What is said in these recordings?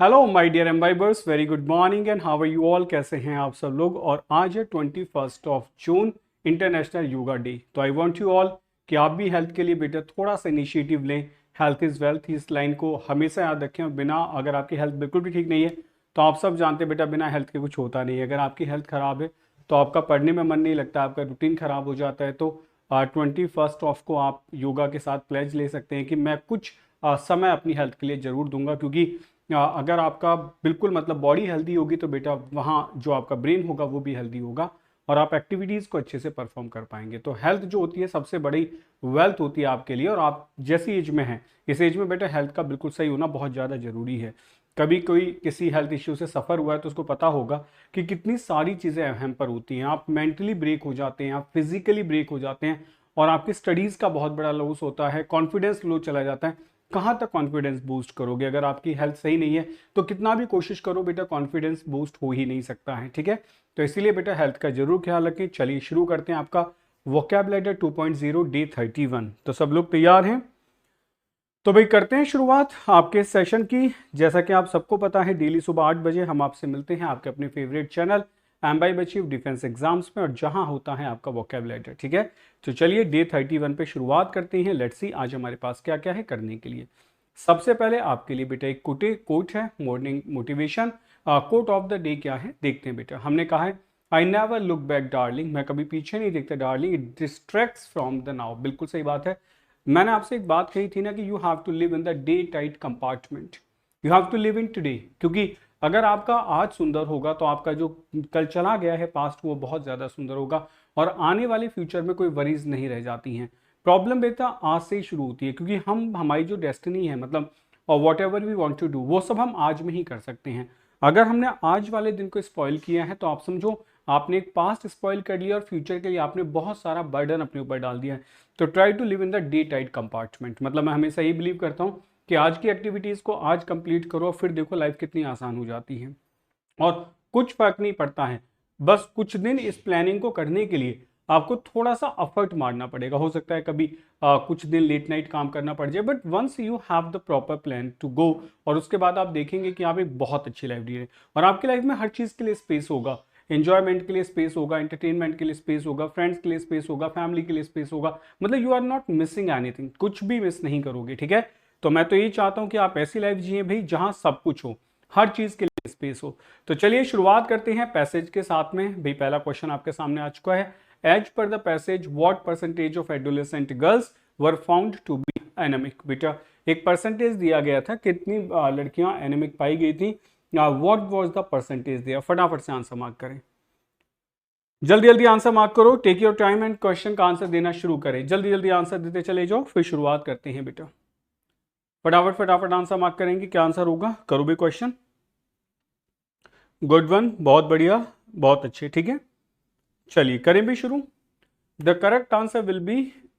Hello my dear embibers, very good morning and how are you all. कैसे हैं आप सब लोग। और आज है 21 जून, इंटरनेशनल योगा डे। तो आई वांट यू ऑल कि आप भी हेल्थ के लिए बेटा थोड़ा सा इनिशिएटिव लें। हेल्थ इज़ वेल्थ, इस लाइन को हमेशा याद रखें। और बिना, अगर आपकी हेल्थ बिल्कुल भी ठीक नहीं है तो आप सब जानते हैं बेटा बिना हेल्थ के कुछ होता नहीं है। अगर आपकी हेल्थ ख़राब है तो आपका पढ़ने में मन नहीं लगता, आपका रूटीन ख़राब हो जाता है। तो 21 को आप योगा के साथ प्लेज ले सकते हैं कि मैं कुछ समय अपनी हेल्थ के लिए ज़रूर दूंगा। क्योंकि अगर आपका बिल्कुल मतलब बॉडी हेल्दी होगी तो बेटा वहाँ जो आपका ब्रेन होगा वो भी हेल्दी होगा और आप एक्टिविटीज़ को अच्छे से परफॉर्म कर पाएंगे। तो हेल्थ जो होती है सबसे बड़ी वेल्थ होती है आपके लिए। और आप जैसी एज में हैं, इस एज में बेटा हेल्थ का बिल्कुल सही होना बहुत ज़्यादा ज़रूरी है। कभी कोई किसी हेल्थ इश्यू से सफ़र हुआ है तो उसको पता होगा कि कितनी सारी चीज़ें अहम पर होती हैं। आप मेंटली ब्रेक हो जाते हैं, आप फिजिकली ब्रेक हो जाते हैं और आपकी स्टडीज़ का बहुत बड़ा लॉस होता है, कॉन्फिडेंस लो चला जाता है। कहाँ तक कॉन्फिडेंस बूस्ट करोगे? अगर आपकी हेल्थ सही नहीं है तो कितना भी कोशिश करो बेटा कॉन्फिडेंस बूस्ट हो ही नहीं सकता है। ठीक है, तो इसीलिए बेटा हेल्थ का जरूर ख्याल रखें। चलिए शुरू करते हैं आपका वोकैबुलरी 2.0 डे 31। तो सब लोग तैयार हैं? तो भाई करते हैं शुरुआत आपके सेशन की। जैसा कि आप सबको पता है डेली सुबह 8 बजे हम आपसे मिलते हैं आपके अपने favourite channel imbibe achieve defence exams में, और जहां होता है आपका वोकैबुलरी। ठीक है, तो चलिए डे 31 पे शुरुआत करते हैं। लेट्स सी आज हमारे पास क्या क्या है करने के लिए। सबसे पहले आपके लिए बेटा एक कोट है, morning motivation. Quote of the day क्या है देखते हैं बेटा। हमने कहा है I never look back darling, मैं कभी पीछे नहीं देखता darling, it distracts from the now. बिल्कुल सही बात है। मैंने आपसे एक बात कही थी ना कि you have to live in the day tight compartment, you have to live in today. क्योंकि अगर आपका आज सुंदर होगा तो आपका जो कल चला गया है पास्ट वो बहुत ज़्यादा सुंदर होगा और आने वाले फ्यूचर में कोई वरीज नहीं रह जाती हैं। प्रॉब्लम बेटा आज से ही शुरू होती है क्योंकि हम हमारी जो डेस्टिनी है मतलब और whatever we want to do वो सब हम आज में ही कर सकते हैं। अगर हमने आज वाले दिन को स्पॉइल किया है तो आप समझो आपने एक पास्ट स्पॉइल कर लिया और फ्यूचर के लिए आपने बहुत सारा बर्डन अपने ऊपर डाल दिया है। तो try to live in the day tight compartment. मतलब मैं हमेशा यही बिलीव करता हूँ कि आज की एक्टिविटीज़ को आज कंप्लीट करो, फिर देखो लाइफ कितनी आसान हो जाती है। और कुछ फर्क नहीं पड़ता है, बस कुछ दिन इस प्लानिंग को करने के लिए आपको थोड़ा सा एफर्ट मारना पड़ेगा। हो सकता है कभी कुछ दिन लेट नाइट काम करना पड़ जाए, but once you have the proper plan to go, और उसके बाद आप देखेंगे कि आप एक बहुत अच्छी लाइफ जी रहे हैं और आपकी लाइफ में हर चीज़ के लिए स्पेस होगा। एंजॉयमेंट के लिए स्पेस होगा, एंटरटेनमेंट के लिए स्पेस होगा, फ्रेंड्स के लिए स्पेस होगा, फैमिली के लिए स्पेस होगा। मतलब you are not missing anything, कुछ भी मिस नहीं करोगे। ठीक है, तो मैं तो यही चाहता हूं कि आप ऐसी लाइफ जिए भाई जहां सब कुछ हो, हर चीज के लिए स्पेस हो। तो चलिए शुरुआत करते हैं पैसेज के साथ में। भाई पहला क्वेश्चन आपके सामने आ चुका है। As per the passage what percentage of adolescent girls were found to be anaemic. बेटा एक परसेंटेज दिया गया था, कितनी लड़कियां एनेमिक पाई गई थी, व्हाट वाज द परसेंटेज दिया। फटाफट से आंसर मार्क करें, जल्दी जल्दी आंसर मार्क करो। Take your time and question का आंसर देना शुरू करें। जल्दी जल्दी आंसर देते चले जाओ, फिर शुरुआत करते हैं बेटा। फटाफट फटाफट आंसर मार्क करेंगे, क्या आंसर होगा, करो भी क्वेश्चन। गुड वन, बहुत बढ़िया, बहुत अच्छे। ठीक है, चलिए करें भी शुरू। The correct answer will be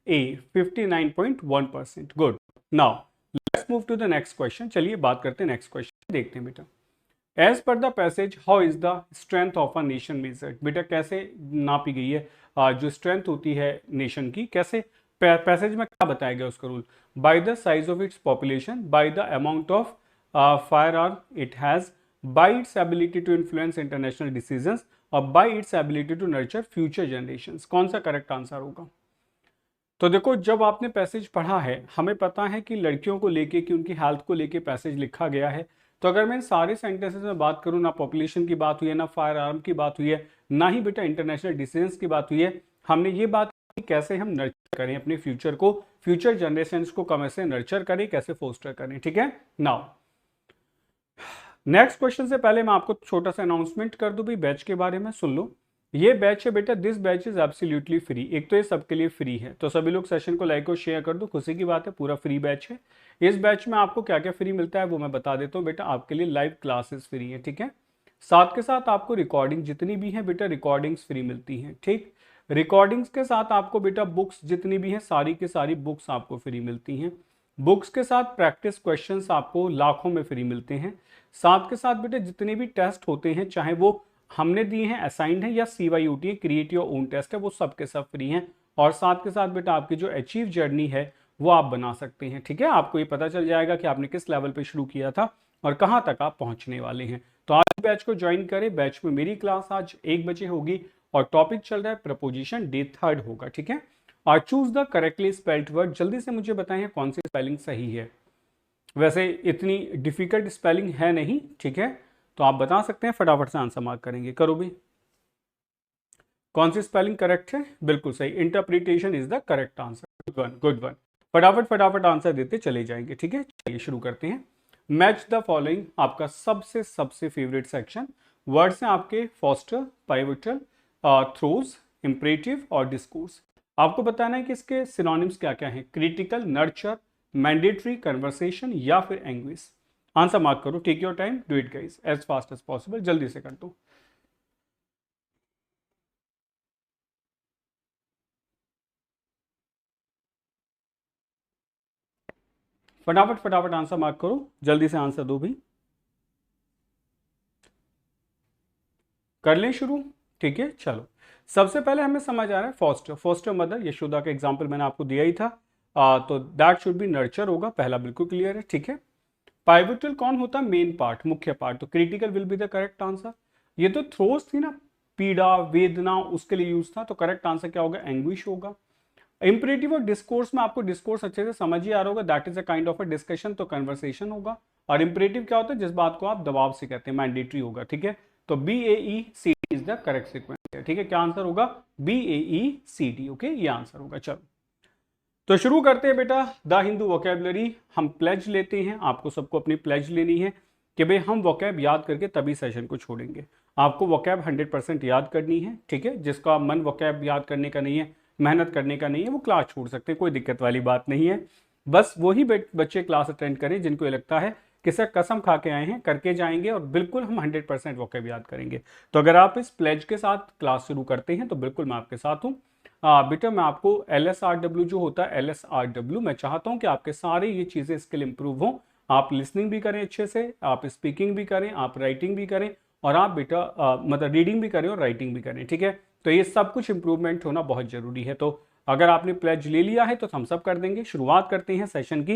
A, 59.1%। Good. Now let's move to the next question. चलिए बात करते हैं नेक्स्ट क्वेश्चन, देखते हैं बेटा। As per the passage how is the strength of a nation measured. बेटा कैसे नापी गई है जो स्ट्रेंथ होती है नेशन की, कैसे पैसेज में क्या बताया गया उसका rule. By the size of its population, by the amount of firearm it has, by its ability to influence international decisions, और by its ability to nurture future generations. कौन सा करेक्ट आंसर होगा? तो देखो जब आपने passage पढ़ा है, हमें पता है कि लड़कियों को लेके कि उनकी हेल्थ को लेके पैसेज लिखा गया है। तो अगर मैं इन सारे सेंटेंसेस में बात करूं, ना पॉपुलेशन की बात हुई है, ना फायर आर्म की बात हुई है, ना ही बेटा इंटरनेशनल डिसीजंस की बात हुई है। हमने ये बात की कैसे हम नर्चर करें अपने फ्यूचर को, फ्यूचर जनरेशन को कैसे नर्चर करें, कैसे फोस्टर करें। ठीक है, नाउ नेक्स्ट क्वेश्चन से पहले मैं आपको छोटा सा अनाउंसमेंट कर दूं भाई बैच के बारे में, सुन लो। ये बैच है बेटा, this batch is absolutely free. एक तो ये सबके लिए फ्री है, तो सभी लोग सेशन को लाइक और शेयर कर दो, खुशी की बात है, पूरा फ्री बैच है। इस बैच में आपको क्या क्या फ्री मिलता है वो मैं बता देता हूँ बेटा। आपके लिए लाइव क्लासेस फ्री है, ठीक है। साथ के साथ आपको रिकॉर्डिंग जितनी भी है बेटा, रिकॉर्डिंग्स फ्री मिलती हैं, ठीक। रिकॉर्डिंग्स के साथ आपको बेटा बुक्स जितनी भी हैं सारी की सारी बुक्स आपको फ्री मिलती हैं। बुक्स के साथ प्रैक्टिस क्वेश्चंस आपको लाखों में फ्री मिलते हैं। साथ के साथ बेटा जितने भी टेस्ट होते हैं, चाहे वो हमने दिए हैं असाइंड है या CYUT है, क्रिएट योर ओन टेस्ट है, वो सब के सब फ्री हैं। और साथ के साथ बेटा आपकी जो अचीव जर्नी है वो आप बना सकते हैं, ठीक है। आपको ये पता चल जाएगा कि आपने किस लेवल पे शुरू किया था और कहाँ तक आप पहुंचने वाले हैं। तो आज बैच को ज्वाइन करें। बैच में मेरी क्लास आज 1 बजे होगी और टॉपिक चल रहा है प्रपोजिशन, डे 3 होगा, ठीक है। और choose the correctly spelled word, जल्दी से मुझे बताएं कौन सी स्पेलिंग सही है। वैसे इतनी डिफिकल्ट स्पेलिंग है नहीं, ठीक है, तो आप बता सकते हैं, फटाफट से आंसर मार्क करेंगे। करो भी, कौन सी स्पेलिंग करेक्ट है? बिल्कुल सही, interpretation is the correct answer. Good one, good one. फटाफट फटाफट आंसर देते चले जाएंगे, ठीक है। चलिए शुरू करते हैं। मैच द फॉलोइंग, आपका सबसे सबसे फेवरेट सेक्शन। वर्ड्स हैं आपके फोस्टर, पाइवोटल, थ्रोज, इंपरेटिव और डिस्कोर्स। आपको बताना है कि इसके सिनोनिम्स क्या क्या हैं। क्रिटिकल, नर्चर, मैंडेटरी, कन्वर्सेशन या फिर एंग्विश। आंसर मार्क करो, take your time, do it guys as fast as possible, जल्दी से कर दो। फटाफट फटाफट आंसर मार्क करो, जल्दी से आंसर दो भी। कर लें शुरू, ठीक है। चलो, सबसे पहले हमें समझ आ रहा है फोस्टर, फोस्टर मदर, यशोदा का एग्जाम्पल मैंने आपको दिया ही था। तो दैट शुड बी नर्चर होगा, पहला बिल्कुल क्लियर है, ठीक है। पाइवोटल कौन होता है? मेन पार्ट, मुख्य पार्ट, तो critical will be the correct answer. ये तो थ्रोस थी ना, पीड़ा, वेदना, उसके लिए यूज था, तो करेक्ट आंसर क्या होगा? एंग्विश होगा। इंपरेटिव और डिस्कोर्स में आपको डिस्कोर्स अच्छे से समझ ही आ रहा होगा, that is a kind of a discussion, तो कन्वर्सेशन होगा। और इंपरेटिव क्या होता है? जिस बात को आप दबाव से कहते हैं, मैंडेटरी होगा, ठीक है। तो BAECD is the correct sequence, ठीक है। क्या आंसर होगा? BAECD, ओके, ये आंसर होगा। चलो, तो शुरू करते हैं बेटा। द हिंदू वोकेबलरी, हम प्लेज लेते हैं, आपको सबको अपनी प्लेज लेनी है कि भाई हम वोकैब याद करके तभी सेशन को छोड़ेंगे। आपको वोकैब 100% याद करनी है, ठीक है। जिसका मन वोकैब याद करने का नहीं है, मेहनत करने का नहीं है, वो क्लास छोड़ सकते हैं, कोई दिक्कत वाली बात नहीं है। बस वही बच्चे क्लास अटेंड करें जिनको ये लगता है कि सर कसम खा के आए हैं, करके जाएंगे और बिल्कुल हम 100% वोकैब याद करेंगे। तो अगर आप इस प्लेज के साथ क्लास शुरू करते हैं तो बिल्कुल मैं आपके साथ हूँ। बेटा मैं आपको LSRW जो होता है, LSRW, मैं चाहता हूं कि आपके सारे ये चीजें स्किल इंप्रूव हों। आप लिसनिंग भी करें अच्छे से, आप स्पीकिंग भी करें, आप राइटिंग भी करें, और आप बेटा मतलब रीडिंग भी करें और राइटिंग भी करें, ठीक है। तो ये सब कुछ इंप्रूवमेंट होना बहुत जरूरी है। तो अगर आपने प्लेज ले लिया है तो हम सब कर देंगे। शुरुआत करते हैं सेशन की।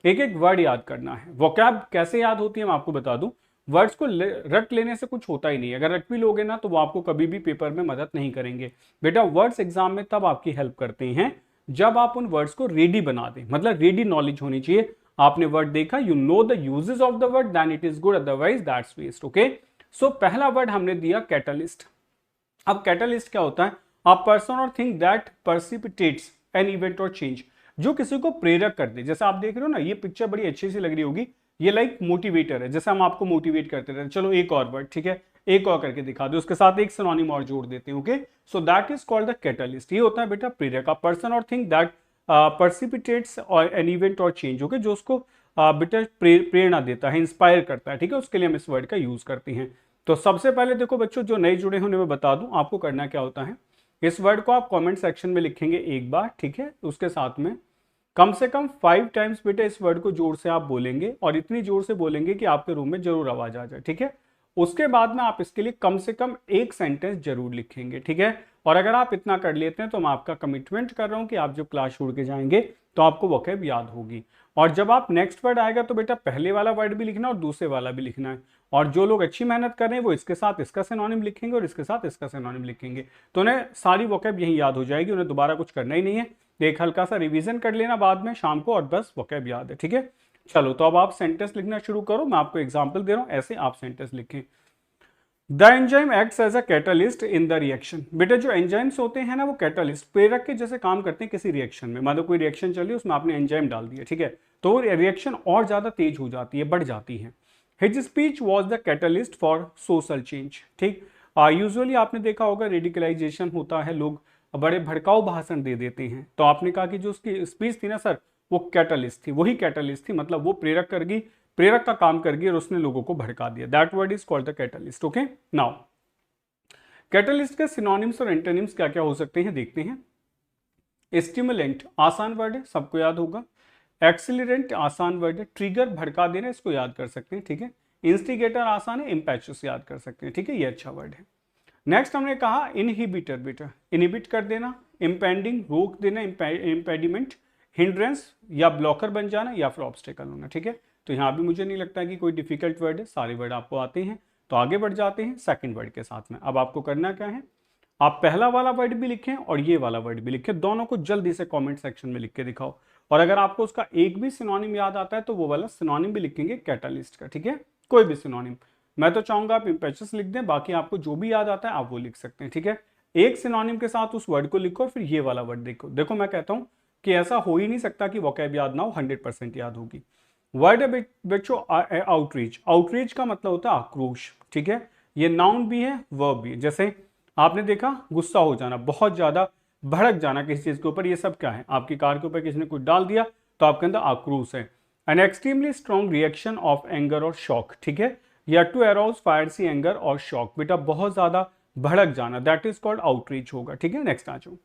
एक एक वर्ड याद करना है। वोकैब कैसे याद होती है मैं आपको बता दूं। वर्ड्स को रट लेने से कुछ होता ही नहीं है। अगर रट भी लोगे ना तो वो आपको कभी भी पेपर में मदद नहीं करेंगे। बेटा वर्ड्स एग्जाम में तब आपकी हेल्प करते हैं जब आप उन वर्ड्स को रेडी बना दें, मतलब रेडी नॉलेज होनी चाहिए। आपने वर्ड देखा, you know the usages of the word, then it is good, otherwise that's waste, okay. So पहला वर्ड हमने दिया कैटलिस्ट। अब कैटलिस्ट क्या होता है? अ पर्सन और थिंग दैट पर्सिपिटेट्स एन इवेंट और चेंज, जो किसी को प्रेरक कर दे। जैसे आप देख रहे हो ना, ये पिक्चर बड़ी अच्छी सी लग रही होगी, ये लाइक मोटिवेटर है, जैसे हम आपको मोटिवेट करते रहते। चलो एक और वर्ड, ठीक है, एक और करके दिखा दो, उसके साथ एक सिनोनिम और जोड़ देते हैं, okay. So that is called the catalyst. ये होता है बेटा प्रेरक। अ पर्सन और थिंग दैट पर्सिपिटेट्स एन इवेंट और चेंज, ओके, जो उसको बेटा प्रेरणा देता है, इंस्पायर करता है, ठीक है, उसके लिए हम इस वर्ड का यूज करते हैं। तो सबसे पहले देखो बच्चों, जो नए जुड़े होने मैं बता दूं आपको करना क्या होता है। इस वर्ड को आप कमेंट सेक्शन में लिखेंगे एक बार, ठीक है। उसके साथ में कम से कम 5 टाइम्स बेटा इस वर्ड को जोर से आप बोलेंगे, और इतनी जोर से बोलेंगे कि आपके रूम में जरूर आवाज आ जाए, ठीक है। उसके बाद में आप इसके लिए कम से कम एक सेंटेंस जरूर लिखेंगे, ठीक है। और अगर आप इतना कर लेते हैं तो मैं आपका कमिटमेंट कर रहा हूं कि आप जब क्लास छोड़ के जाएंगे तो आपको वोकैब याद होगी। और जब आप नेक्स्ट वर्ड आएगा तो बेटा पहले वाला वर्ड भी लिखना और दूसरे वाला भी लिखना है। और जो लोग अच्छी मेहनत कर रहे हैं वो इसके साथ इसका सिनोनिम लिखेंगे और इसके साथ इसका सिनोनिम लिखेंगे, तो उन्हें सारी वोकैब यही याद हो जाएगी, उन्हें दोबारा कुछ करना ही नहीं है। एक हल्का सा रिवीजन कर लेना बाद में शाम को, और बस वोकैब याद है, ठीक है। चलो, तो अब आप सेंटेंस लिखना शुरू करो। मैं आपको एग्जाम्पल दे रहा हूं, ऐसे आप सेंटेंस लिखें। The enzyme acts as a catalyst in the reaction. बेटा जो एंजाइम्स होते हैं ना, वो कैटलिस्ट, प्रेरक के जैसे काम करते हैं किसी रिएक्शन में। मतलब कोई रिएक्शन चल रही है, उसमें आपने एंजाइम डाल दिया, ठीक है, तो रिएक्शन और ज्यादा तेज हो जाती है, बढ़ जाती है। His speech was the catalyst for social change, ठीक। यूजुअली आपने देखा होगा रेडिकलाइजेशन होता है, लोग बड़े भड़काऊ भाषण दे देते हैं। तो आपने कहा कि जो उसकी स्पीच थी ना सर, वो कैटलिस्ट थी, वही कैटलिस्ट थी, मतलब वो प्रेरक कर गई, प्रेरक का काम कर गई और उसने लोगों को भड़का दिया। That word is called the catalyst, okay. Now catalyst के सिनोनिम्स और एंटोनिम्स क्या क्या हो सकते हैं देखते हैं। स्टिमुलेंट आसान वर्ड है, सबको याद होगा। एक्सिलरेंट आसान वर्ड है। ट्रिगर भड़का देना, इसको याद कर सकते हैं, ठीक है। इंस्टिगेटर आसान है। इम्पैचुस याद कर सकते हैं, ठीक है, ये अच्छा वर्ड है। नेक्स्ट हमने कहा इनहिबिटर, बेटा इनहिबिट कर देना, इम्पेंडिंग रोक देना, इम्पेडिमेंट, हिंड्रेंस या ब्लॉकर बन जाना या फिर ऑब्स्टेकल होना, ठीक है। तो तो यहाँ भी मुझे नहीं लगता कि कोई डिफिकल्ट वर्ड है, सारे वर्ड आपको आते हैं। तो आगे बढ़ जाते हैं सेकंड वर्ड के साथ में। अब आपको करना क्या है, आप पहला वाला वर्ड भी लिखें और ये वाला वर्ड भी लिखें, दोनों को जल्दी से कमेंट सेक्शन में लिख के दिखाओ। और अगर आपको उसका एक भी सिनोनिम याद आता है तो वो वाला सिनोनिम भी लिखेंगे कैटालिस्ट का, ठीक है, कोई भी सिनोनिम। मैं तो चाहूंगा आप इम्पेचस लिख दें, बाकी आपको जो भी याद आता है आप वो लिख सकते हैं, ठीक है। एक सिनोनिम के साथ उस वर्ड को लिखो, फिर ये वाला वर्ड देखो। देखो मैं कहता हूं कि ऐसा हो ही नहीं सकता कि वोकैब याद ना हो, 100% याद होगी। वर्ड है बच्चों आउटरीच। आउटरीच का मतलब होता है आक्रोश, ठीक है। ये नाउन भी है, वर्ब भी है। जैसे आपने देखा गुस्सा हो जाना, बहुत ज्यादा भड़क जाना किसी चीज के ऊपर, ये सब क्या है, आपकी कार के ऊपर किसी ने कुछ डाल दिया तो आपके अंदर आक्रोश है। An extremely strong reaction of anger और शॉक, ठीक है, या टू अराउज फायरसी एंगर और शॉक, बेटा बहुत ज्यादा भड़क जाना, दैट इज कॉल्ड आउटरीच होगा, ठीक है। नेक्स्ट आ जाओ,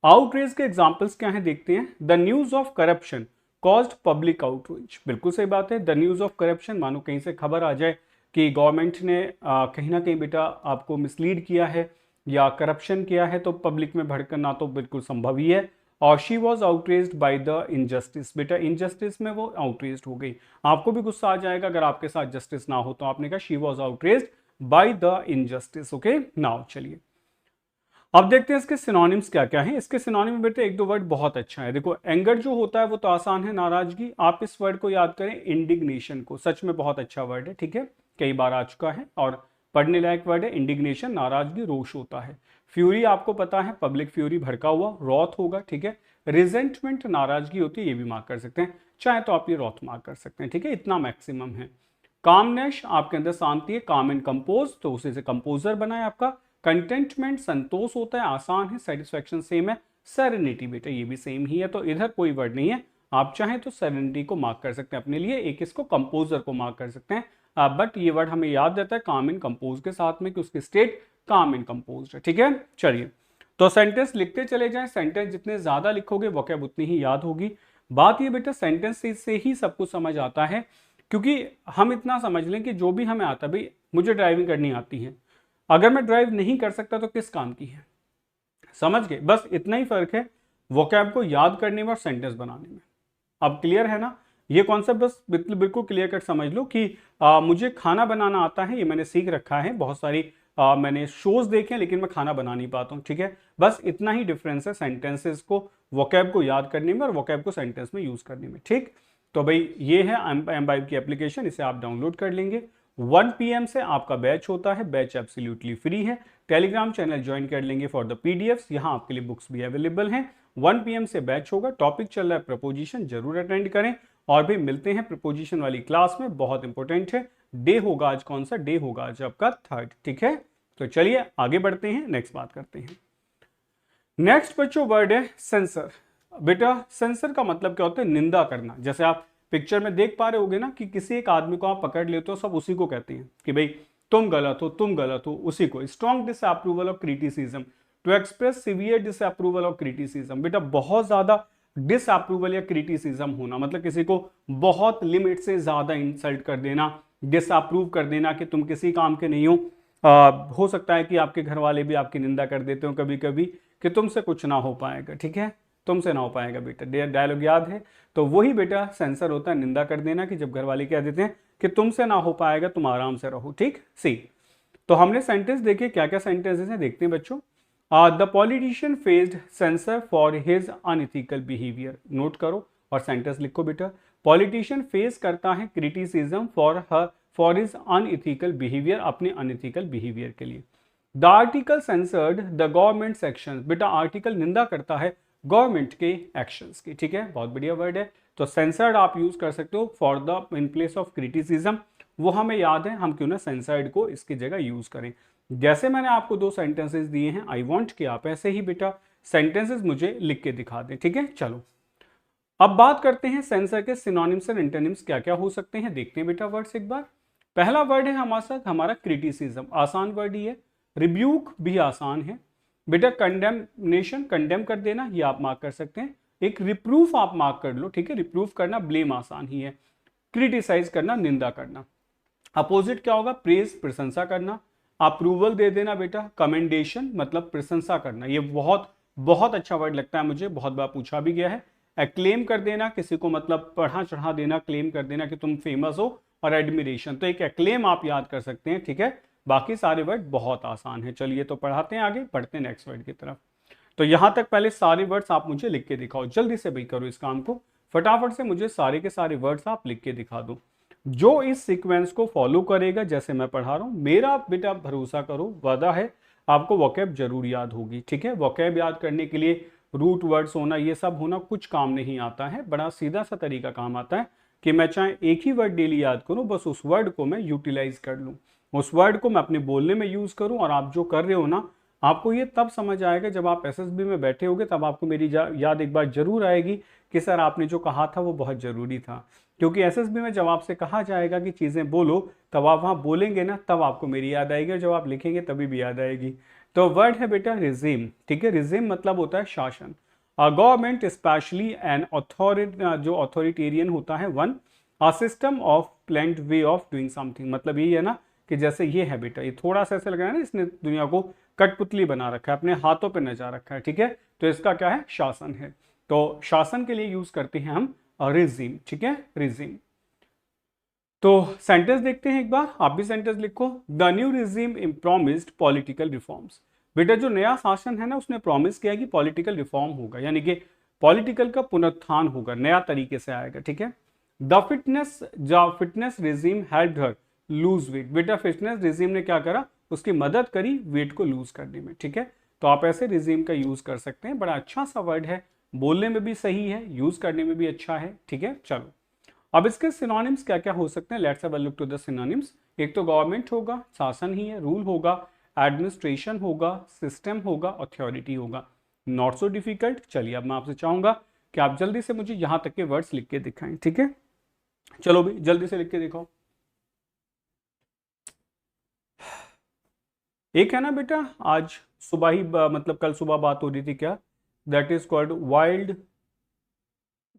आउटरीच के एग्जांपल्स क्या हैं देखते हैं। The news of corruption caused public outreach, बिल्कुल सही बात है। द न्यूज ऑफ करप्शन, मानो कहीं से खबर आ जाए कि गवर्नमेंट ने कहीं ना कहीं बेटा आपको मिसलीड किया है या करप्शन किया है, तो पब्लिक में भड़कना तो बिल्कुल संभव ही है। और she was outraged by the injustice, बेटा इनजस्टिस में वो आउटरेज्ड हो गई। आपको भी गुस्सा आ जाएगा अगर आपके साथ जस्टिस ना हो, तो आपने कहा she was outraged by the injustice. Okay, now चलिए अब देखते हैं इसके सिनोनिम्स क्या क्या हैं। इसके सिनोनिम में बेटे एक दो वर्ड बहुत अच्छा है। देखो एंगर जो होता है वो तो आसान है, नाराजगी। आप इस वर्ड को याद करें, इंडिग्नेशन को, सच में बहुत अच्छा वर्ड है, ठीक है, कई बार आ चुका है और पढ़ने लायक वर्ड है। इंडिग्नेशन नाराजगी, रोष होता है। फ्यूरी आपको पता है, पब्लिक फ्यूरी भड़का हुआ, रॉथ होगा, ठीक है। रिजेंटमेंट नाराजगी होती है, ये भी मार्क कर सकते हैं, चाहे तो आप ये रॉथ मार्क कर सकते हैं, ठीक है, इतना मैक्सिमम है। कामनेश आपके अंदर शांति है, काम एंड कंपोज, तो उसे से कंपोजर बनाए आपका। कंटेंटमेंट संतोष होता है, आसान है। सेटिस्फेक्शन सेम है। सेरेनिटी बेटा ये भी सेम ही है, तो इधर कोई वर्ड नहीं है। आप चाहें तो सेरेनिटी को मार्क कर सकते हैं अपने लिए, एक इसको कंपोजर को मार्क कर सकते हैं। बट ये वर्ड हमें याद रहता है काम एंड कंपोज के साथ में कि उसकी स्टेट काम एंड कंपोज है, ठीक है। चलिए तो सेंटेंस लिखते चले जाएं, सेंटेंस जितने ज्यादा लिखोगे वोकैब उतनी ही याद होगी। बात ये बेटा सेंटेंस से ही सब कुछ समझ आता है, क्योंकि हम इतना समझ लें कि जो भी हमें आता है, भाई मुझे ड्राइविंग करनी आती है, अगर मैं ड्राइव नहीं कर सकता तो किस काम की है, समझ गए, बस इतना ही फर्क है वोकैब को याद करने में और सेंटेंस बनाने में। अब क्लियर है ना ये कॉन्सेप्ट, बस बिल्कुल क्लियर कट समझ लो कि मुझे खाना बनाना आता है, ये मैंने सीख रखा है, बहुत सारी मैंने शोज देखे हैं, लेकिन मैं खाना बना नहीं पाता हूँ, ठीक है। बस इतना ही डिफरेंस है सेंटेंसेस को वोकैब को याद करने में और वोकैब को सेंटेंस में यूज करने में, ठीक। तो भाई ये है एमबाइब की एप्लीकेशन, इसे आप डाउनलोड कर लेंगे। 1 PM से आपका बैच होता है, बैच एब्सोल्युटली फ्री है। टेलीग्राम चैनल ज्वाइन कर लेंगे फॉर द पीडीएफ्स, यहाँ आपके लिए बुक्स भी अवेलेबल हैं। 1 PM से बैच होगा, टॉपिक चल रहा है प्रपोजिशन, जरूर अटेंड करें। और भी मिलते हैं प्रपोजिशन वाली क्लास में, बहुत इंपॉर्टेंट है। डे होगा आज, कौन सा डे होगा आज आपका 3rd, ठीक है। तो चलिए आगे बढ़ते हैं, नेक्स्ट बात करते हैं। नेक्स्ट बच्चों वर्ड है सेंसर। बेटा सेंसर का मतलब क्या होता है, निंदा करना। जैसे आप पिक्चर में देख पा रहे होगे ना कि किसी एक आदमी को आप पकड़ लेते हो, सब उसी को कहते हैं कि भाई तुम गलत हो, तुम गलत हो, उसी को। Strong disapproval of criticism, to express severe disapproval of criticism. बेटा बहुत ज्यादा डिसअप्रूवल या क्रिटिसिज्म होना, मतलब किसी को बहुत लिमिट से ज्यादा इंसल्ट कर देना, डिसअप्रूव कर देना कि तुम किसी काम के नहीं हो। हो सकता है कि आपके घर वाले भी आपकी निंदा कर देते हो कभी कभी कि तुमसे कुछ ना हो पाएगा, ठीक है, तुमसे ना हो पाएगा बेटा, डायलॉग याद है। तो वही बेटा सेंसर होता है, निंदा कर देना, कि जब घर वाले कह देते हैं कि तुमसे ना हो पाएगा, तुम आराम से रहो, ठीक। सी तो हमने सेंटेंस देखे, क्या क्या सेंटेंसेस हैं देखते हैं बच्चों। The politician faced censure for his unethical behaviour, note करो और सेंटेंस लिखो बेटा। पॉलिटिशियन फेस करता है criticism for his unethical behaviour, अपने अनइथिकल बिहेवियर के लिए। The article censured the government section, बेटा आर्टिकल निंदा करता है गवर्नमेंट के एक्शंस की, ठीक है, बहुत बढ़िया वर्ड है। तो सेंसर्ड आप यूज कर सकते हो for the in place of criticism, वो हमें याद है, हम क्यों ना सेंसर्ड को इसकी जगह यूज करें। जैसे मैंने आपको 2 सेंटेंसेस दिए हैं, आई वांट कि आप ऐसे ही बेटा सेंटेंसेस मुझे लिख के दिखा दें, ठीक है। चलो अब बात करते हैं सेंसर के सिनोनिम्स एंड एंटोनिम्स क्या क्या हो सकते हैं, देखते हैं बेटा वर्ड्स एक बार। पहला वर्ड है हमारे साथ हमारा क्रिटिसिज्म, आसान वर्ड ही है। रिब्यूक भी आसान है बेटा। कंडेमनेशन, कंडेम कर देना, ये आप मार्क कर सकते हैं। एक रिप्रूफ आप मार्क कर लो, ठीक है, रिप्रूफ करना, ब्लेम आसान ही है। क्रिटिसाइज करना, निंदा करना। अपोजिट क्या होगा, प्रेज, प्रशंसा करना। अप्रूवल दे देना बेटा, कमेंडेशन मतलब प्रशंसा करना, ये बहुत बहुत अच्छा वर्ड लगता है मुझे, बहुत बार पूछा भी गया है। क्लेम कर देना किसी को, मतलब बढ़ा चढ़ा देना, क्लेम कर देना कि तुम फेमस हो, और एडमिरेशन, तो एक क्लेम आप याद कर सकते हैं, ठीक है। बाकी सारे वर्ड बहुत आसान है। चलिए तो पढ़ाते हैं आगे, बढ़ते हैं नेक्स्ट वर्ड की तरफ। तो यहां तक पहले सारे वर्ड्स आप मुझे लिख के दिखाओ, जल्दी से भाई करो इस काम को, फटाफट से मुझे सारे के सारे वर्ड्स आप लिख के दिखा दो। जो इस सीक्वेंस को फॉलो करेगा जैसे मैं पढ़ा रहा हूं, मेरा बेटा भरोसा करो, वादा है आपको वोकैब जरूर याद होगी, ठीक है। वोकैब याद करने के लिए रूट वर्ड्स होना, ये सब होना कुछ काम नहीं आता है, बड़ा सीधा सा तरीका काम आता है कि मैं चाहे एक ही वर्ड डेली याद करूं, बस उस वर्ड को मैं यूटिलाइज कर लूं, उस वर्ड को मैं अपने बोलने में यूज करूं। और आप जो कर रहे हो ना, आपको ये तब समझ आएगा जब आप एसएसबी में बैठे होगे, तब आपको मेरी याद एक बार जरूर आएगी कि सर आपने जो कहा था वो बहुत जरूरी था। क्योंकि एसएसबी में जब आपसे कहा जाएगा कि चीजें बोलो, तब आप वहां बोलेंगे ना, तब आपको मेरी याद आएगी, और जब आप लिखेंगे तभी भी याद आएगी। तो वर्ड है बेटा रिजीम, ठीक है। रिजीम मतलब होता है शासन। गवर्नमेंट स्पेशली एन अथॉरिटी, जो अथॉरिटेरियन होता है, one a system of planned way of doing something, मतलब यही है ना कि जैसे ये है बेटा, ये थोड़ा सा ऐसे लग रहा है ना, इसने दुनिया को कठपुतली बना रखा है, अपने हाथों पे नचा रखा है, ठीक है। तो इसका क्या है, शासन है। तो शासन के लिए यूज करते हैं हम रिजीम, ठीक है, रिजीम। तो सेंटेंस देखते हैं एक बार, आप भी सेंटेंस लिखो। The new regime promised political reforms. बेटा जो नया शासन है ना, उसने प्रॉमिस किया कि पॉलिटिकल रिफॉर्म होगा, यानी कि पॉलिटिकल का पुनरुत्थान होगा, नया तरीके से आएगा, ठीक है। The fitness regime helped her lose weight. बेटा फिटनेस रिजीम ने क्या करा, उसकी मदद करी वेट को लूज करने में, ठीक है। तो आप ऐसे रिजीम का यूज कर सकते हैं, बड़ा अच्छा सा वर्ड है, बोलने में भी सही है, यूज करने में भी अच्छा है, ठीक है। चलो अब इसके सिनोनिम्स क्या क्या हो सकते हैं, let's have a look to the synonyms. एक तो गवर्नमेंट होगा, शासन ही है, रूल होगा, एडमिनिस्ट्रेशन होगा, सिस्टम होगा, अथॉरिटी होगा। Not so difficult. चलिए अब मैं आपसे चाहूंगा कि आप जल्दी से मुझे यहां तक के वर्ड्स लिख के दिखाएं, ठीक है। चलो भी जल्दी से लिख के दिखाओ। एक है ना बेटा, आज सुबह ही मतलब कल सुबह बात हो रही थी, क्या, that is called wild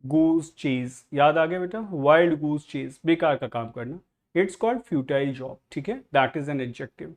goose chase. याद आ गया बेटा, वाइल्ड गूस चेज, बेकार का काम करना। इट्स कॉल्ड फ्यूटाइल जॉब, ठीक है, that is an adjective.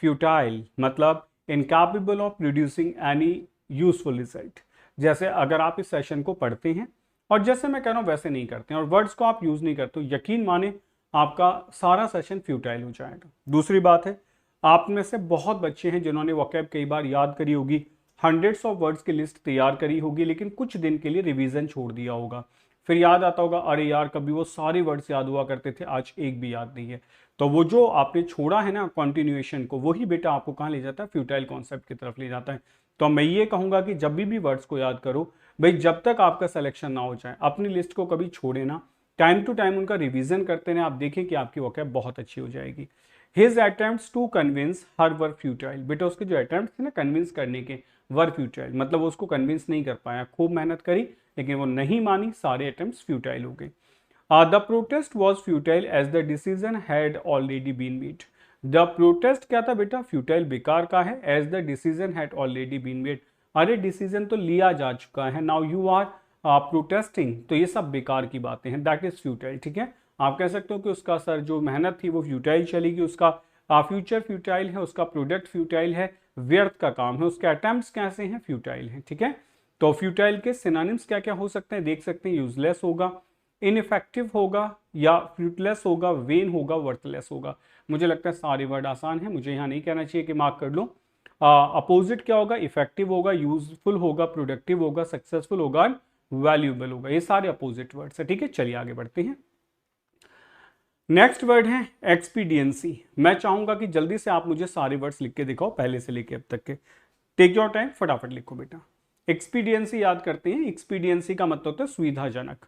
Futile मतलब incapable of producing any useful result. जैसे अगर आप इस सेशन को पढ़ते हैं और जैसे मैं कह रहा हूं वैसे नहीं करते हैं, और वर्ड्स को आप यूज नहीं करते, यकीन माने आपका सारा सेशन फ्यूटाइल हो जाएगा। दूसरी बात है, आप में से बहुत बच्चे हैं जिन्होंने वोकैब कई बार याद करी होगी, हंड्रेड्स ऑफ वर्ड्स की लिस्ट तैयार करी होगी, लेकिन कुछ दिन के लिए रिवीजन छोड़ दिया होगा, फिर याद आता होगा अरे यार कभी वो सारे वर्ड्स याद हुआ करते थे, आज एक भी याद नहीं है। तो वो जो आपने छोड़ा है ना कंटिन्यूएशन को, वही बेटा आपको कहाँ ले जाता है, फ्यूटाइल कॉन्सेप्ट की तरफ ले जाता है। तो मैं ये कहूंगा कि जब भी वर्ड्स को याद करो भाई, जब तक आपका सिलेक्शन ना हो जाए, अपनी लिस्ट को कभी छोड़े ना, टाइम टू टाइम उनका रिवीजन करते रहे, आप देखें कि आपकी वोकैब बहुत अच्छी हो जाएगी। His attempts to convince her were futile. बेटा उसके जो अटेम्प्ट्स थे ना कन्विंस करने के, वर फ्यूटाइल मतलब वो उसको कन्विंस नहीं कर पाया, खूब मेहनत करी लेकिन वो नहीं मानी, सारे अटेम्प्ट्स फ्यूटाइल हो गए। The protest was futile as the decision had already been made. The protest क्या था बेटा, फ्यूटाइल बेकार का है, as the decision had already been made, अरे डिसीजन तो लिया जा चुका है, नाउ यू आर प्रोटेस्टिंग, तो ये सब बेकार की बातें हैं, दैट इज फ्यूटाइल, ठीक है। आप कह सकते हो कि उसका सर जो मेहनत थी वो फ्यूटाइल चलेगी, उसका फ्यूचर फ्यूटाइल है, उसका प्रोडक्ट फ्यूटाइल है, व्यर्थ का काम है, उसके अटेम्प्ट्स कैसे हैं, फ्यूटाइल हैं, ठीक है। तो फ्यूटाइल के सिनोनिम्स क्या क्या हो सकते हैं, देख सकते हैं, यूजलेस होगा, इनइफेक्टिव होगा, या फ्रूटलेस होगा, वेन होगा, वर्थलेस होगा। मुझे लगता है सारे वर्ड आसान है, मुझे यहाँ नहीं कहना चाहिए कि मार्क कर लो। अपोजिट क्या होगा, इफेक्टिव होगा, यूजफुल होगा, प्रोडक्टिव होगा, सक्सेसफुल होगा, वैल्यूएबल होगा, ये सारे अपोजिट वर्ड्स है, ठीक है। चलिए आगे बढ़ते हैं। नेक्स्ट वर्ड है एक्सपीडियंसी। मैं चाहूंगा कि जल्दी से आप मुझे सारे वर्ड्स लिख के दिखाओ, पहले से लेके अब तक के, टेक योर टाइम, फटाफट लिखो बेटा। एक्सपीडियंसी याद करते हैं, एक्सपीडियंसी का मतलब होता है सुविधाजनक।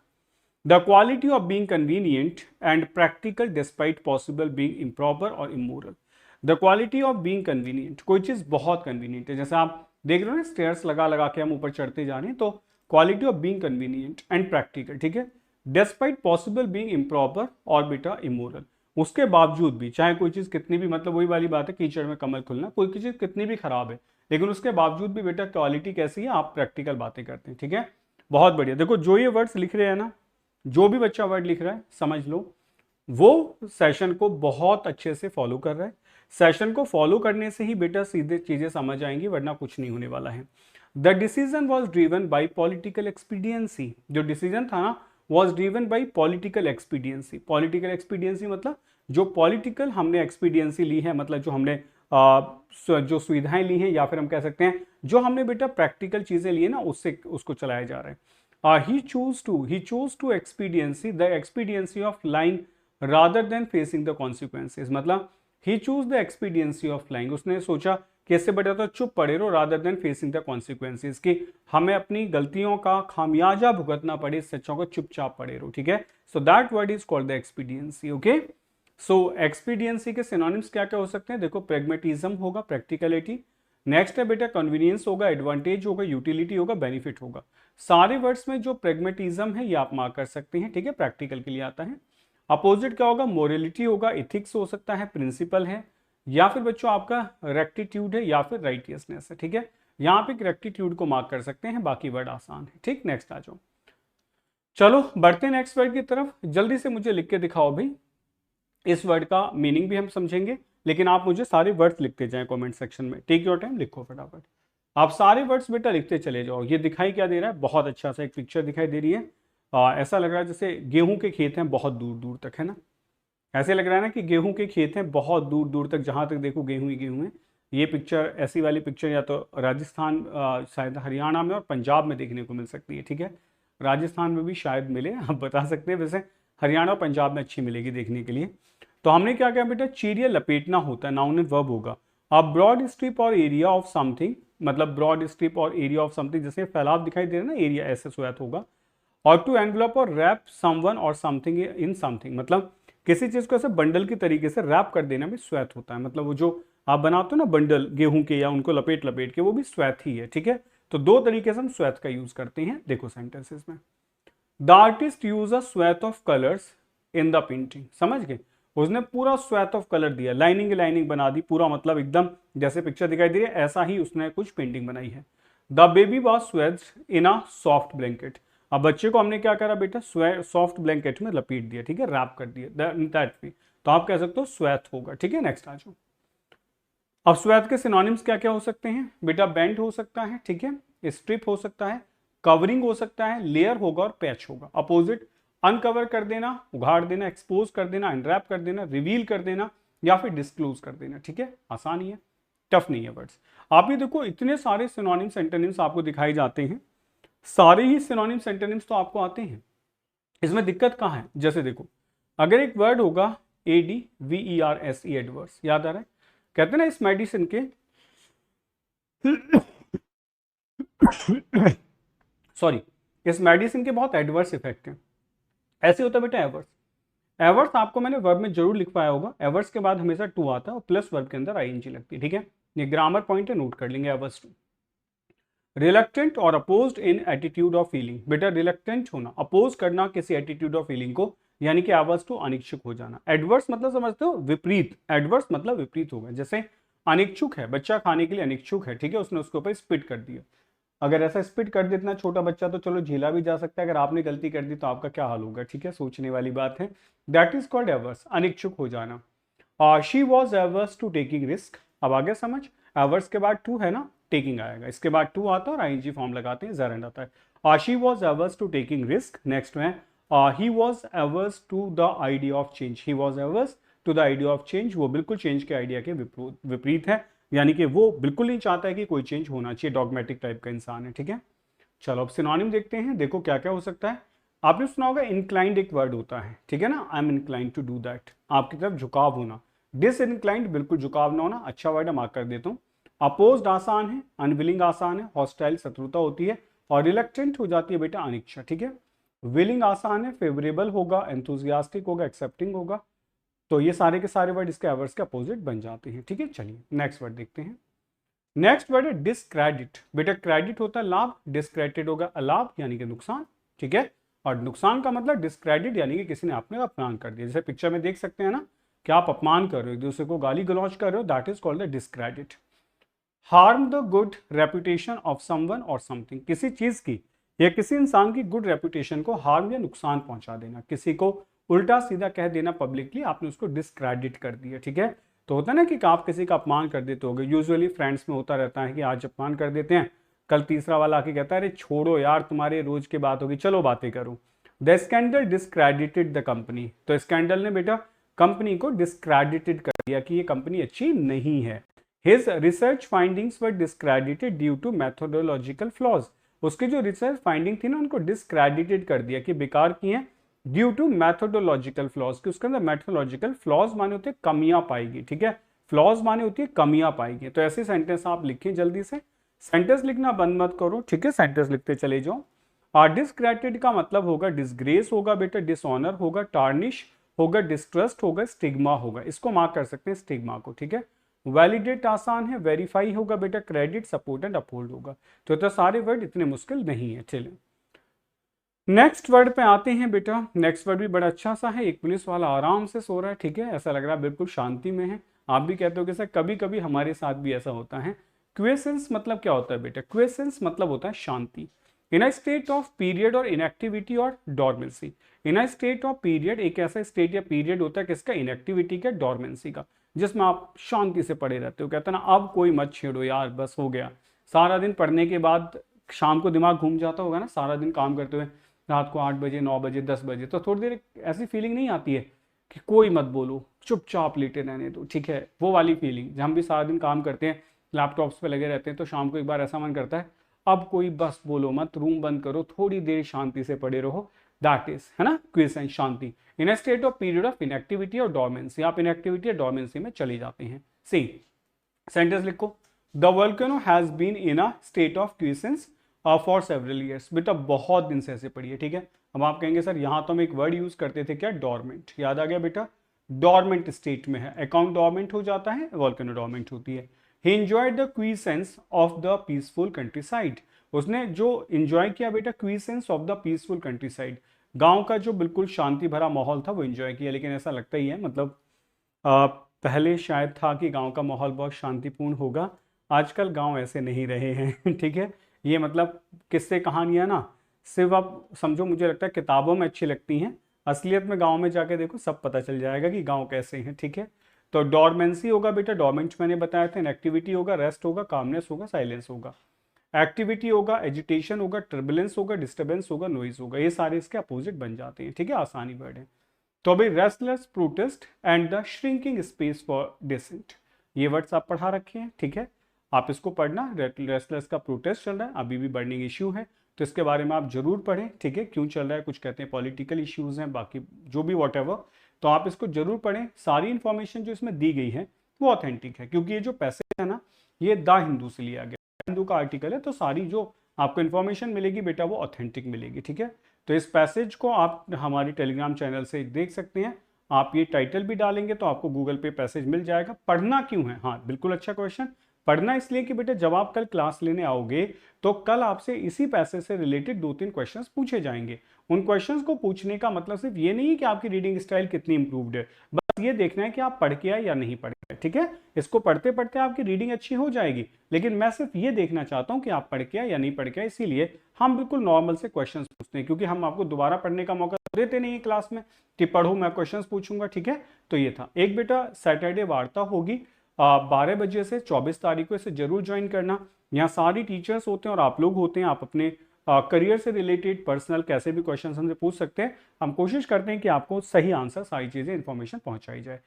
The quality of being convenient and practical despite possible being improper और immoral. The quality of being convenient, कोई चीज बहुत कन्वीनियंट है, जैसे आप देख रहे हो ना स्टेयर्स लगा लगा के हम ऊपर चढ़ते जा रहे हैं, तो quality of being convenient and practical, ठीक है, डिस्पाइट पॉसिबल बीइंग इम्प्रॉपर और बेटा इमोरल। उसके बावजूद भी, चाहे कोई चीज कितनी भी, मतलब वही वाली बात है कीचड़ में कमल खुलना, कोई चीज कितनी भी खराब है, लेकिन उसके बावजूद भी बेटा क्वालिटी कैसी है, आप प्रैक्टिकल बातें करते हैं, ठीक है। बहुत बढ़िया। देखो जो ये वर्ड्स लिख रहे हैं ना, जो भी बच्चा वर्ड लिख रहा है समझ लो वो सेशन को बहुत अच्छे से फॉलो कर रहा है। सेशन को फॉलो करने से ही बेटा सीधे चीजें समझ आएंगी, वरना कुछ नहीं होने वाला है। The decision was driven by political expediency, जो डिसीजन था ना was driven by political expediency. Political expediency मतलब जो पॉलिटिकल हमने एक्सपीडियंसी ली है, मतलब जो हमने जो सुविधाएं ली हैं, या फिर हम कह सकते हैं जो हमने बेटा प्रैक्टिकल चीजें ली है ना, उससे उसको चलाया जा रहा है। He choose to expediency the expediency of lying rather than facing the consequences. मतलब he choose the expediency of lying, उसने सोचा कि इससे बेटर तो चुप पड़े रहो rather than facing the consequences, कि हमें अपनी गलतियों का खामियाजा भुगतना पड़े, इससे अच्छा को चुपचाप पड़े रहो। ठीक है, so that word is called the expediency. Okay, so expediency के सिनोनिम्स क्या क्या हो सकते हैं? देखो, प्रेगमेटिज्म होगा, प्रैक्टिकलिटी। नेक्स्ट है बेटा कन्वीनियंस होगा, एडवांटेज होगा, यूटिलिटी होगा, बेनिफिट होगा। सारे वर्ड्स में जो प्रेगमेटिज्म है ये आप मार्क कर सकते हैं। ठीक है, प्रैक्टिकल के लिए आता है। अपोजिट क्या होगा? मोरलिटी होगा, इथिक्स हो सकता है, प्रिंसिपल है, या फिर बच्चों आपका रेक्टिट्यूड है, या फिर राइटियसनेस है। ठीक है, यहाँ पे रेक्टिट्यूड को मार्क कर सकते हैं, बाकी वर्ड आसान है। ठीक, नेक्स्ट आ जाओ। चलो बढ़ते हैं नेक्स्ट वर्ड की तरफ। जल्दी से मुझे लिख के दिखाओ भाई, इस वर्ड का मीनिंग भी हम समझेंगे, लेकिन आप मुझे सारे वर्ड्स लिखते जाएं कमेंट सेक्शन में। टेक योर टाइम, लिखो फटाफट। आप सारे वर्ड्स बेटा लिखते चले जाओ। ये दिखाई क्या दे रहा है? बहुत अच्छा सा एक पिक्चर दिखाई दे रही है। ऐसा लग रहा है जैसे गेहूं के खेत हैं बहुत दूर दूर तक, है ना? ऐसे लग रहा है ना कि गेहूं के खेत हैं बहुत दूर दूर तक, जहां तक देखो गेहूं ही गेहूं है। ये पिक्चर, ऐसी वाली पिक्चर या तो राजस्थान, शायद हरियाणा में और पंजाब में देखने को मिल सकती है। ठीक है, राजस्थान में भी शायद मिले, आप बता सकते हैं। वैसे हरियाणा और पंजाब में अच्छी मिलेगी देखने के लिए। तो हमने क्या किया बेटा? चीरिया लपेटना होता है, नाउन एंड वर्ब होगा। अब ब्रॉड स्ट्रिप और एरिया ऑफ समथिंग, मतलब ब्रॉड स्ट्रिप और एरिया ऑफ समथिंग, जैसे फैलाव दिखाई दे रहा है ना, एरिया ऐसे स्वैत होगा। और टू एनवलप और रैप समवन और समथिंग इन समथिंग, मतलब किसी चीज को ऐसे बंडल की तरीके से रैप कर देना भी स्वैत होता है। मतलब वो जो आप बनाते हो ना बंडल गेहूं के, या उनको लपेट लपेट के, वो भी स्वैत ही है। ठीक है, तो दो तरीके से हम स्वैत का यूज करते हैं। देखो सेंटेंसेस में, the artist use a swath of colours in the painting. समझ गए? उसने पूरा स्वैथ ऑफ कलर दिया, लाइनिंग लाइनिंग बना दी पूरा, मतलब एकदम जैसे पिक्चर दिखाई दे रही है ऐसा ही उसने कुछ पेंटिंग बनाई है। The baby was swathed in a soft blanket. अब बच्चे को हमने क्या करा बेटा? सॉफ्ट ब्लैंकेट में लपेट दिया। ठीक है, रैप कर दिया, दैट वे। तो आप कह सकते हो स्वैथ होगा। ठीक है, नेक्स्ट आ जाओ। अब स्वैथ के सिनोनिम्स क्या क्या हो सकते हैं बेटा? बेंड हो सकता है, ठीक है, स्ट्रिप हो सकता है, कवरिंग हो सकता है, लेयर होगा और पैच होगा। अपोजिट, अनकवर कर देना, उघाड़ देना, एक्सपोज कर देना, अनरैप कर देना, रिवील कर देना, या फिर डिस्क्लोज कर देना। ठीक है, आसान ही है, टफ नहीं है वर्ड्स। आप ये देखो, इतने सारे सिनोनिम्स एंटोनिम्स आपको दिखाई जाते हैं, सारे ही सिनोनिम्स एंटोनिम्स तो आपको आते हैं। इसमें दिक्कत कहाँ है? जैसे देखो, अगर एक वर्ड होगा ADVERSE, एडवर्स, याद आ रहा है? कहते हैं ना इस मेडिसिन के सॉरी, इस मेडिसिन के बहुत एडवर्स इफेक्ट हैं। ऐसे होता है बेटा एवर्स। एवर्स आपको मैंने वर्ब में जरूर लिखवाया होगा। एवर्स के बाद हमेशा टू आता है और प्लस वर्ब के अंदर ING लगती है। ठीक है, ये ग्रामर पॉइंट है, नोट कर लेंगे। एवर्स टू, रिलक्टेंट और opposed in attitude of feeling. बेटा रिलक्टेंट होना, अपोज करना किसी एटीट्यूड ऑफ फीलिंग को, यानी कि एवर्स टू अनिच्छुक हो जाना। एडवर्स मतलब समझते हो? विपरीत। एडवर्स मतलब विपरीत होगा। जैसे अनिच्छुक है, बच्चा खाने के लिए अनिच्छुक है, ठीक है, उसने उसके ऊपर स्पिट कर दिया। अगर ऐसा स्पिट कर दे इतना छोटा बच्चा तो चलो झेला भी जा सकता है, अगर आपने गलती कर दी तो आपका क्या हाल होगा? ठीक है, सोचने वाली बात है। दैट इज कॉल्ड एवर्स, अनिच्छुक हो जाना। She was averse to taking risk. अब आगे समझ, एवर्स के बाद टू है ना, टेकिंग आएगा, इसके बाद टू आता है और ING फॉर्म लगाते हैं, जरेंड आता है। She was averse to taking risk. Next में he was averse to the idea of change. He was averse to the idea of change, वो बिल्कुल चेंज के आइडिया के विपरीत है, यानी कि वो बिल्कुल नहीं चाहता है कि कोई चेंज होना चाहिए, डॉगमेटिक टाइप का इंसान है। ठीक है, चलो अब सिनोनिम देखते हैं। देखो क्या क्या हो सकता है। आपने सुना होगा इंक्लाइंड एक वर्ड होता है, ठीक है ना, I am inclined to do that, आपकी तरफ झुकाव होना। डिसइंक्लाइंड बिल्कुल झुकाव ना होना, अच्छा वर्ड है, मार्क कर देता हूँ। अपोज्ड आसान है, अनविलिंग आसान है, हॉस्टाइल शत्रुता होती है, और रिलक्टेंट हो जाती है बेटा अनिच्छा। ठीक है, विलिंग आसान है, फेवरेबल होगा, एंथुजियास्टिक होगा, एक्सेप्टिंग होगा। तो ये सारे के सारे वर्ड इसके एवर्स के अपोजिट बन जाते हैं। ठीक है, चलिए नेक्स्ट वर्ड देखते हैं। नेक्स्ट वर्ड है डिसक्रेडिट। बेटा क्रेडिट होता है लाभ, डिसक्रेडिट होगा अलाभ, यानी कि नुकसान। ठीक है, और नुकसान का मतलब डिसक्रेडिट, यानी कि किसी ने आपने अपमान कर दिया। जैसे पिक्चर में देख सकते हैं ना कि आप अपमान कर रहे हो, एक दूसरे को गाली गलौज कर रहे हो, that is called the discredit. Harm the good reputation of someone और समथिंग, किसी चीज की या किसी इंसान की गुड रेपुटेशन को हार्म या नुकसान पहुंचा देना, किसी को उल्टा सीधा कह देना पब्लिकली, आपने उसको डिसक्रेडिट कर दिया। ठीक है, तो होता है ना कि आप किसी का अपमान कर देते होगे, यूजुअली फ्रेंड्स में होता रहता है कि आज अपमान कर देते हैं कल तीसरा वाला आके कहता है अरे छोड़ो यार तुम्हारे रोज की बात होगी, चलो बातें करो। The scandal discredited the company, तो स्कैंडल ने बेटा कंपनी को डिस्क्रेडिटेड कर दिया कि ये कंपनी अच्छी नहीं है। His research findings were discredited due to methodological flaws, उसकी जो रिसर्च फाइंडिंग थी ना उनको डिस्क्रेडिटेड कर दिया कि बेकार की हैं ड्यू टू मैथोडोलॉजिकल फ्लॉज, कि उसके अंदर मैथोडोलॉजिकल फ्लॉज माने होते हैं कमियां पाएगी, ठीक है, फ्लॉज माने होती है कमियां पाएगी। तो ऐसे सेंटेंस आप लिखें जल्दी से, सेंटेंस लिखना बंद मत करो, ठीक है, सेंटेंस लिखते चले जाओ। डिस्क्रेडिटेड का मतलब होगा डिसग्रेस होगा बेटा, डिसऑनर होगा, टार्निश होगा, डिस्ट्रस्ट होगा, स्टिग्मा होगा, इसको मार्क कर सकते हैं स्टिग्मा को, ठीक है। वैलिडेट आसान है, वेरीफाई होगा बेटा, क्रेडिट, सपोर्ट एंड अपहोल्ड होगा। तो सारे वर्ड इतने मुश्किल नहीं है। चलिए नेक्स्ट वर्ड पे आते हैं बेटा। नेक्स्ट वर्ड भी बड़ा अच्छा सा है, एक पुलिस वाला आराम से सो रहा है, ठीक है, ऐसा लग रहा है बिल्कुल शांति में है। आप भी कहते हो कि सर कभी कभी हमारे साथ भी ऐसा होता है। क्वेसेंस मतलब क्या होता है बेटा, क्वेसेंस मतलब होता है शांति। In a state of period और इनएक्टिविटी और dormancy. In a state of period एक ऐसा स्टेट या पीरियड होता है किसका, इनएक्टिविटी का, डॉर्मेंसी का, जिसमें आप शांति से पड़े रहते हो, कहते हैं ना अब कोई मत छेड़ो यार, बस हो गया। सारा दिन पढ़ने के बाद शाम को दिमाग घूम जाता होगा ना, सारा दिन काम करते हुए, रात को 8 बजे 9 बजे 10 बजे, तो थोड़ी देर ऐसी फीलिंग नहीं आती है कि कोई मत बोलो, चुपचाप लेटे रहने दो, ठीक है, वो वाली फीलिंग। हम भी सारा दिन काम करते हैं, लैपटॉप्स पे लगे रहते हैं, तो शाम को एक बार ऐसा मन करता है अब कोई बस बोलो मत, रूम बंद करो, थोड़ी देर शांति से पड़े रहो, दैट इज, है ना, क्विसेंट, शांति। In a state of period of inactivity और डोरमेंसी, आप इनएक्टिविटी या डोरमेंसी में चले जाते हैं। सी सेंटेंस लिखो, the volcano has been in a state of quiescence for several years. बेटा बहुत दिन से ऐसे पढ़िए, ठीक है। अब आप कहेंगे सर यहाँ तो हम एक वर्ड यूज करते थे क्या, डोरमेंट, याद आ गया बेटा, डोरमेंट स्टेट में है, अकाउंट डोरमेंट हो जाता है, वोल्केनो डोरमेंट होती है। He enjoyed the quiescence of the peaceful countryside, उसने जो इंजॉय किया बेटा quiescence of the peaceful countryside, गांव का जो बिल्कुल शांति भरा माहौल था वो एंजॉय किया। लेकिन ऐसा लगता ही है, मतलब पहले शायद था कि गांव का माहौल बहुत शांतिपूर्ण होगा, आजकल गांव ऐसे नहीं रहे हैं ठीक है। ये मतलब किस्से कहानियां ना सिर्फ आप समझो, मुझे लगता है किताबों में अच्छी लगती हैं, असलियत में गांव में जाके देखो सब पता चल जाएगा कि गांव कैसे हैं, ठीक है। तो डॉर्मेंसी होगा बेटा, डॉर्मेंट मैंने बताया था, एक्टिविटी होगा, रेस्ट होगा, कामनेस होगा, साइलेंस होगा। एक्टिविटी होगा, एजिटेशन होगा, टर्बुलेंस होगा, डिस्टर्बेंस होगा, नॉइज होगा, ये सारे इसके अपोजिट बन जाते हैं, ठीक है, आसानी वर्ड है। तो अभी restless protest and the shrinking space for dissent, ये वर्ड्स आप पढ़ा रखे हैं, ठीक है, आप इसको पढ़ना। रेस्टलेस का प्रोटेस्ट चल रहा है, अभी भी बर्निंग इश्यू है, तो इसके बारे में आप जरूर पढ़ें, ठीक है, क्यों चल रहा है, कुछ कहते हैं पॉलिटिकल इश्यूज हैं, बाकी जो भी वॉट एवर, तो आप इसको जरूर पढ़ें। सारी इंफॉर्मेशन जो इसमें दी गई है वो ऑथेंटिक है, क्योंकि ये जो पैसेज है ना ये द हिंदू से लिया गया, हिंदू का आर्टिकल है, तो सारी जो आपको इन्फॉर्मेशन मिलेगी बेटा वो ऑथेंटिक मिलेगी, ठीक है। तो इस पैसेज को आप हमारे टेलीग्राम चैनल से देख सकते हैं, आप ये टाइटल भी डालेंगे तो आपको गूगल पे पैसेज मिल जाएगा। पढ़ना क्यों है, हाँ बिल्कुल अच्छा क्वेश्चन, पढ़ना इसलिए कि बेटा जब आप कल क्लास लेने आओगे तो कल आपसे इसी पैसेज से रिलेटेड 2-3 क्वेश्चंस पूछे जाएंगे। उन क्वेश्चंस को पूछने का मतलब सिर्फ ये नहीं है कि आपकी रीडिंग स्टाइल कितनी इंप्रूव्ड है, बस ये देखना है कि आप पढ़ के आए या नहीं पढ़ के आए, ठीक है। इसको पढ़ते पढ़ते आपकी रीडिंग अच्छी हो जाएगी, लेकिन मैं सिर्फ ये देखना चाहता हूं कि आप पढ़ के आए या नहीं पढ़ के आए, इसीलिए हम बिल्कुल नॉर्मल से क्वेश्चन पूछते हैं, क्योंकि हम आपको दोबारा पढ़ने का मौका देते नहीं है क्लास में कि पढ़ो मैं क्वेश्चन पूछूंगा, ठीक है। तो ये था एक बेटा सैटरडे वार्ता होगी 12 बजे से 24 तारीख को, इसे जरूर ज्वाइन करना। यहाँ सारी टीचर्स होते हैं और आप लोग होते हैं, आप अपने करियर से रिलेटेड पर्सनल कैसे भी क्वेश्चन हमसे पूछ सकते हैं, हम कोशिश करते हैं कि आपको सही आंसर सारी चीज़ें इंफॉर्मेशन पहुंचाई जाए।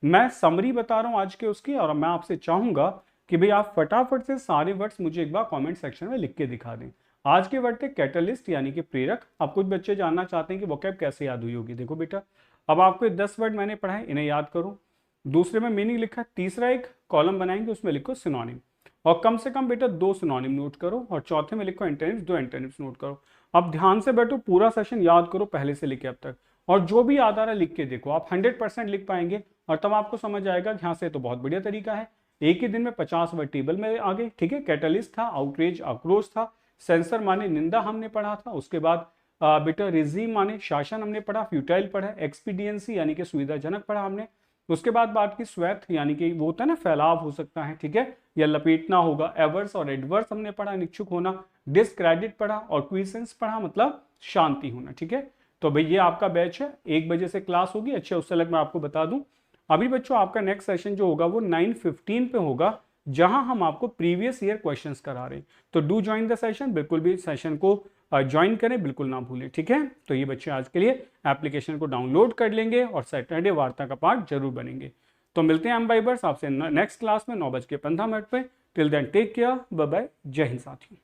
मैं समरी बता रहा हूँ आज के उसकी, और मैं आपसे चाहूंगा कि भाई आप फटाफट से सारे वर्ड्स मुझे एक बार कमेंट सेक्शन में लिख के दिखा दें। आज के वर्ड थे कैटलिस्ट यानी कि प्रेरक। अब कुछ बच्चे जानना चाहते हैं कि वोकैब कैसे याद हुई होगी, देखो बेटा अब आपको 10 वर्ड मैंने पढ़ाए, इन्हें याद करो, दूसरे में मीनिंग लिखा, तीसरा एक कॉलम बनाएंगे उसमें लिखो सिनोनिम, और कम से कम बेटा 2 सिनोनिम नोट करो, और चौथे में लिखो एंटोनिम्स, 2 एंटोनिम्स नोट करो। अब ध्यान से बैठो, पूरा सेशन याद करो पहले से लेके अब तक, और जो भी याद आ रहा है लिख के देखो, आप 100% लिख पाएंगे, और तब आपको समझ आएगा कि हाँ से तो बहुत बढ़िया तरीका है। एक ही दिन में 50 वर्ड टेबल में आ गए, ठीक है। कैटलिस्ट था, आउटरेज आक्रोश था, सेंसर माने निंदा हमने पढ़ा था, उसके बाद बेटा रिजीम माने शासन हमने पढ़ा, फ्यूटाइल पढ़ा, एक्सपीडियंसी यानी कि सुविधाजनक पढ़ा हमने, उसके बाद बात की स्वेथ यानी कि वो होता है ना फैलाव हो सकता है, ठीक है, या लपेटना होगा, एवर्स और एडवर्स हमने पढ़ा, निच्छुक होना, डिस्क्रेडिट पढ़ा, और क्विसेंस पढ़ा मतलब शांति होना, ठीक है। तो भाई ये आपका बैच है, 1 बजे से क्लास होगी। अच्छा उससे अलग मैं आपको बता दूं, अभी बच्चों आपका नेक्स्ट सेशन जो होगा वो 9:15 पे होगा, जहां हम आपको प्रीवियस ईयर क्वेश्चंस करा रहे हैं। तो डू ज्वाइन द सेशन, बिल्कुल भी सेशन को ज्वाइन करें, बिल्कुल ना भूलें, ठीक है। तो ये बच्चे आज के लिए एप्लीकेशन को डाउनलोड कर लेंगे और सैटरडे वार्ता का पार्ट जरूर बनेंगे। तो मिलते हैं हम बाइबर्स आपसे नेक्स्ट क्लास में 9:15 पे। Till then take care, bye bye, जय हिंद साथियों।